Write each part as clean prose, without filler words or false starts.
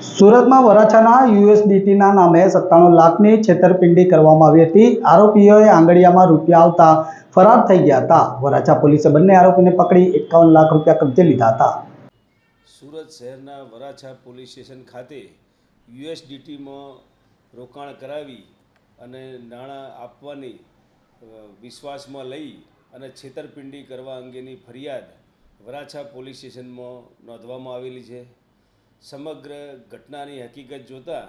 સુરતમાં વરાછાના યુએસડીટીના નામે 97 લાખની છેતરપિંડી કરવામાં આવી હતી। આરોપીઓએ આંગળીયામાં રૂપિયા આવતા ફરાર થઈ ગયા હતા। વરાછા પોલીસે બંને આરોપીને પકડી 51 લાખ રૂપિયા કબજે લીધા હતા। સુરત શહેરના વરાછા પોલીસ સ્ટેશન ખાતે યુએસડીટીમાં રોકાણ કરાવી અને નાણાં આપવાની વિશ્વાસમાં લઈ અને છેતરપિંડી કરવા અંગેની ફરિયાદ વરાછા પોલીસ સ્ટેશનમાં નોંધવામાં આવેલી છે। સમગ્ર ઘટનાની હકીકત જોતાં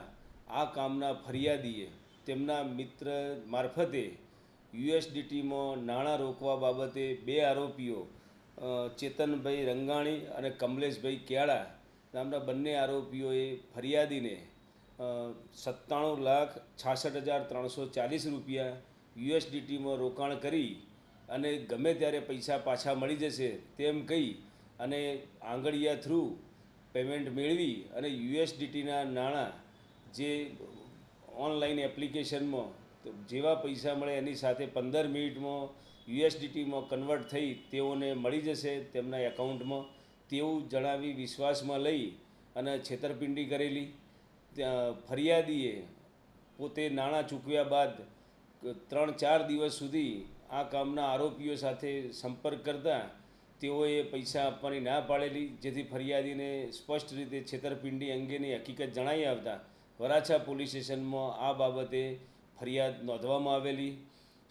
આ કામના ફરિયાદીએ તેમના મિત્ર મારફતે યુએસડીટીમાં નાણાં રોકવા બાબતે બે આરોપીઓ ચેતનભાઈ રંગાણી અને કમલેશભાઈ કેળા નામના બંને આરોપીઓએ ફરિયાદીને 97,66,340 રૂપિયા યુએસડીટીમાં રોકાણ કરી અને ગમે ત્યારે પૈસા પાછા મળી જશે તેમ કહી અને આંગળીયા થ્રુ પેમેન્ટ મેળવી અને યુએસડીટીના નાણાં જે ઓનલાઈન એપ્લિકેશનમાં જેવા પૈસા મળે એની સાથે 15 મિનિટમાં યુએસડીટીમાં કન્વર્ટ થઈ તેઓને મળી જશે તેમના એકાઉન્ટમાં તેવું જણાવી વિશ્વાસમાં લઈ અને છેતરપિંડી કરેલી। ફરિયાદીએ પોતે નાણાં ચૂકવ્યા બાદ 3-4 દિવસ સુધી આ કામના આરોપીઓ સાથે સંપર્ક કરતા તેઓએ પૈસા આપવાની ના પાડેલી, જેથી ફરિયાદીને સ્પષ્ટ રીતે છેતરપિંડી અંગેની હકીકત જણાઈ આવતા વરાછા પોલીસ સ્ટેશનમાં આ બાબતે ફરિયાદ નોંધવામાં આવેલી।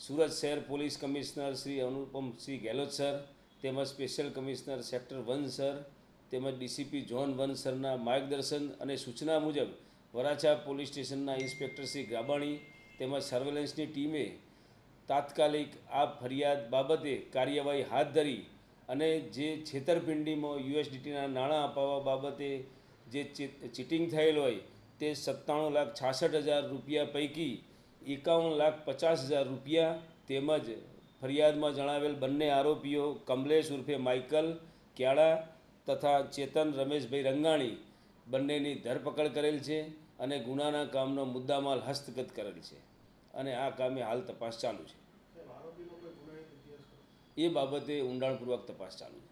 સુરત શહેર police commissioner Shri Anupamsinh Gehlot sir તેમજ સ્પેશિયલ કમિશનર સેક્ટર 1 સર તેમજ ડીસીપી ઝોન 1 સરના માર્ગદર્શન અને સૂચના મુજબ વરાછા પોલીસ સ્ટેશનના ઇન્સ્પેક્ટર શ્રી ગાબાણી તેમજ સર્વેલન્સની ટીમે તાત્કાલિક આ ફરિયાદ બાબતે કાર્યવાહી હાથ ધરી અને જે છેતરપિંડીમાં યુએસડીટીના નાણાં અપાવવા બાબતે જે ચીટિંગ થયેલ હોય તે 97,66,000 રૂપિયા પૈકી 51,50,000 રૂપિયા તેમજ ફરિયાદમાં જણાવેલ બંને આરોપીઓ કમલેશ ઉર્ફે માઇકલ કેળા તથા ચેતન રમેશભાઈ રંગાણી બંનેની ધરપકડ કરેલ છે અને ગુનાના કામનો મુદ્દામાલ હસ્તગત કરેલ છે અને આ કામે હાલ તપાસ ચાલુ છે। એ બાબતે ઊંડાણપૂર્વક તપાસ ચાલુ છે।